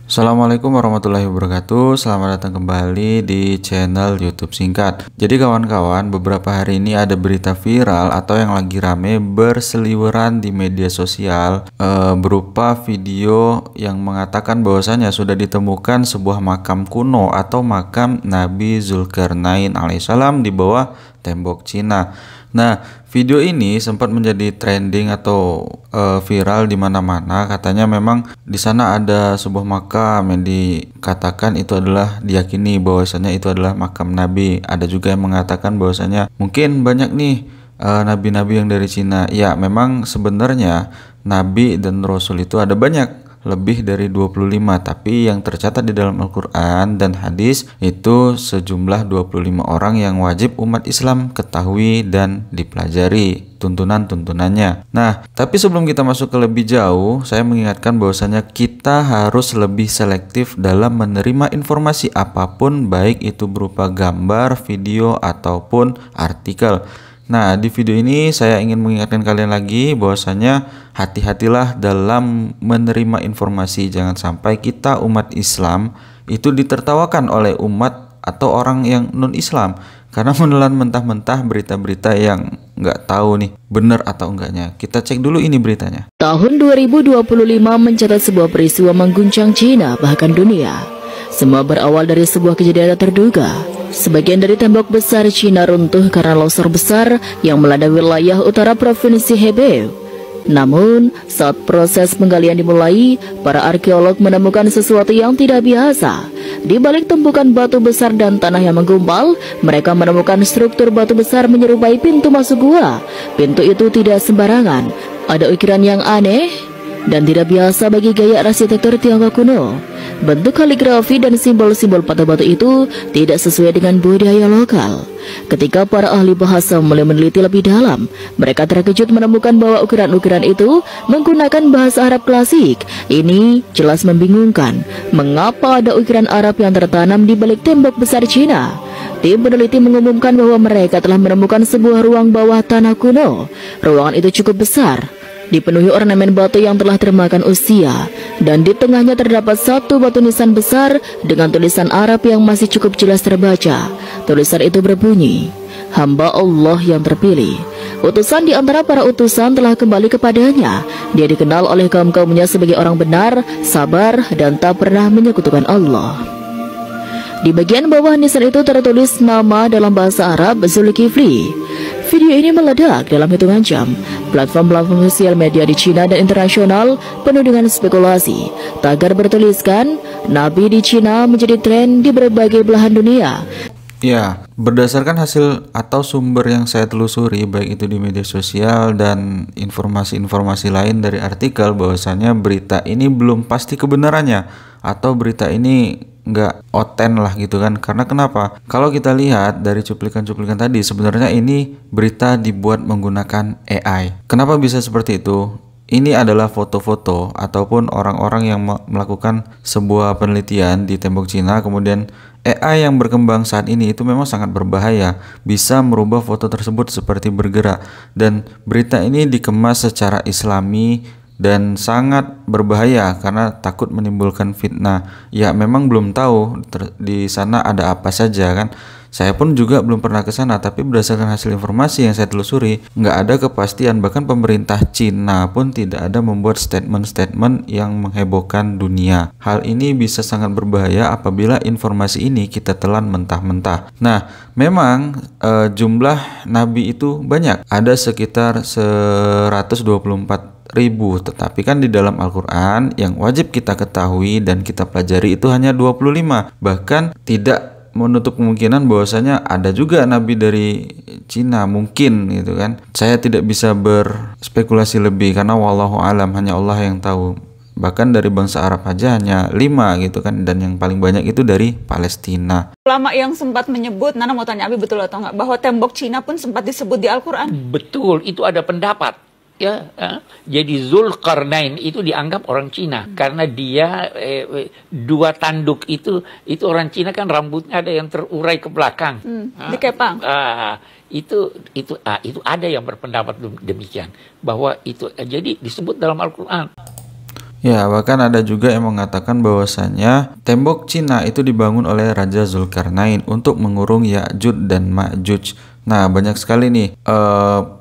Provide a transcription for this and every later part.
Assalamualaikum warahmatullahi wabarakatuh. Selamat datang kembali di channel YouTube Singkat. Jadi kawan-kawan, beberapa hari ini ada berita viral atau yang lagi rame berseliweran di media sosial berupa video yang mengatakan bahwasanya sudah ditemukan sebuah makam kuno atau makam Nabi Zulkarnain alaihissalam di bawah tembok Cina. Nah, video ini sempat menjadi trending atau viral di mana-mana. Katanya memang di sana ada sebuah makam yang dikatakan itu adalah, diyakini bahwasanya itu adalah makam Nabi. Ada juga yang mengatakan bahwasanya mungkin banyak nih nabi-nabi yang dari Cina. Ya, memang sebenarnya nabi dan rasul itu ada banyak, lebih dari 25, tapi yang tercatat di dalam Al-Quran dan hadis itu sejumlah 25 orang yang wajib umat Islam ketahui dan dipelajari tuntunan-tuntunannya. Nah, tapi sebelum kita masuk ke lebih jauh, saya mengingatkan bahwasanya kita harus lebih selektif dalam menerima informasi apapun, baik itu berupa gambar, video, ataupun artikel. Nah, di video ini saya ingin mengingatkan kalian lagi bahwasanya hati-hatilah dalam menerima informasi. Jangan sampai kita umat Islam itu ditertawakan oleh umat atau orang yang non-Islam karena menelan mentah-mentah berita-berita yang nggak tahu nih benar atau enggaknya. Kita cek dulu ini beritanya. Tahun 2025 mencatat sebuah peristiwa mengguncang Cina bahkan dunia. Semua berawal dari sebuah kejadian tak terduga. Sebagian dari tembok besar Cina runtuh karena longsor besar yang melanda wilayah utara provinsi Hebei. Namun, saat proses penggalian dimulai, para arkeolog menemukan sesuatu yang tidak biasa. Di balik tumpukan batu besar dan tanah yang menggumpal, mereka menemukan struktur batu besar menyerupai pintu masuk gua. Pintu itu tidak sembarangan. Ada ukiran yang aneh dan tidak biasa bagi gaya arsitektur Tiongkok kuno. Bentuk kaligrafi dan simbol-simbol pada batu itu tidak sesuai dengan budaya lokal. Ketika para ahli bahasa mulai meneliti lebih dalam, mereka terkejut menemukan bahwa ukiran-ukiran itu menggunakan bahasa Arab klasik. Ini jelas membingungkan. Mengapa ada ukiran Arab yang tertanam di balik tembok besar Cina? Tim peneliti mengumumkan bahwa mereka telah menemukan sebuah ruang bawah tanah kuno. Ruangan itu cukup besar, dipenuhi ornamen batu yang telah termakan usia, dan di tengahnya terdapat satu batu nisan besar dengan tulisan Arab yang masih cukup jelas terbaca. Tulisan itu berbunyi, "Hamba Allah yang terpilih. Utusan di antara para utusan telah kembali kepadanya. Dia dikenal oleh kaum-kaumnya sebagai orang benar, sabar, dan tak pernah menyekutukan Allah." Di bagian bawah nisan itu tertulis nama dalam bahasa Arab, Zulkifli. Video ini meledak dalam hitungan jam. Platform-platform sosial media di Cina dan internasional penuh dengan spekulasi. Tagar bertuliskan, Nabi di Cina menjadi tren di berbagai belahan dunia. Ya, berdasarkan hasil atau sumber yang saya telusuri, baik itu di media sosial dan informasi-informasi lain dari artikel, bahwasanya berita ini belum pasti kebenarannya atau berita ini nggak oten lah gitu kan. Karena kenapa? Kalau kita lihat dari cuplikan-cuplikan tadi, sebenarnya ini berita dibuat menggunakan AI. Kenapa bisa seperti itu? Ini adalah foto-foto ataupun orang-orang yang melakukan sebuah penelitian di tembok Cina. Kemudian AI yang berkembang saat ini itu memang sangat berbahaya, bisa merubah foto tersebut seperti bergerak. Dan berita ini dikemas secara islami dan sangat berbahaya karena takut menimbulkan fitnah. Ya, memang belum tahu di sana ada apa saja kan. Saya pun juga belum pernah ke sana, tapi berdasarkan hasil informasi yang saya telusuri, nggak ada kepastian. Bahkan pemerintah Cina pun tidak ada membuat statement-statement yang menghebohkan dunia. Hal ini bisa sangat berbahaya apabila informasi ini kita telan mentah-mentah. Nah, memang jumlah nabi itu banyak. Ada sekitar 124.000, tetapi kan di dalam Al-Quran yang wajib kita ketahui dan kita pelajari itu hanya 25. Bahkan tidak menutup kemungkinan bahwasanya ada juga nabi dari Cina mungkin gitu kan. Saya tidak bisa berspekulasi lebih karena wallahu alam, hanya Allah yang tahu. Bahkan dari bangsa Arab aja hanya 5 gitu kan, dan yang paling banyak itu dari Palestina. Ulama yang sempat menyebut, Nana mau tanya Abi betul atau enggak, bahwa tembok Cina pun sempat disebut di Al-Quran. Betul, itu ada pendapat. Ya, jadi Zulkarnain itu dianggap orang Cina karena dia dua tanduk itu orang Cina kan rambutnya ada yang terurai ke belakang, dikepang. Itu ada yang berpendapat demikian bahwa itu jadi disebut dalam Al-Quran. Ya, bahkan ada juga yang mengatakan bahwasanya tembok Cina itu dibangun oleh Raja Zulkarnain untuk mengurung Ya'juj dan Ma'juj. Nah, banyak sekali nih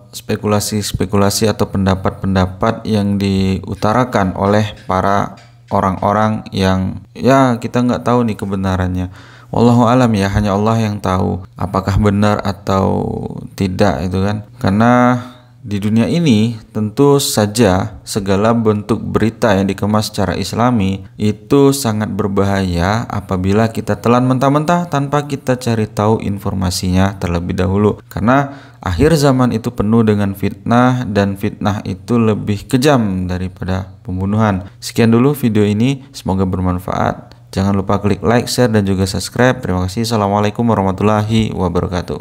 spekulasi-spekulasi atau pendapat-pendapat yang diutarakan oleh para orang-orang yang ya kita nggak tahu nih kebenarannya. Wallahu alam ya, hanya Allah yang tahu apakah benar atau tidak itu kan. Karena di dunia ini tentu saja segala bentuk berita yang dikemas secara islami itu sangat berbahaya apabila kita telan mentah-mentah tanpa kita cari tahu informasinya terlebih dahulu. Karena akhir zaman itu penuh dengan fitnah dan fitnah itu lebih kejam daripada pembunuhan. Sekian dulu video ini, semoga bermanfaat. Jangan lupa klik like, share, dan juga subscribe. Terima kasih. Assalamualaikum warahmatullahi wabarakatuh.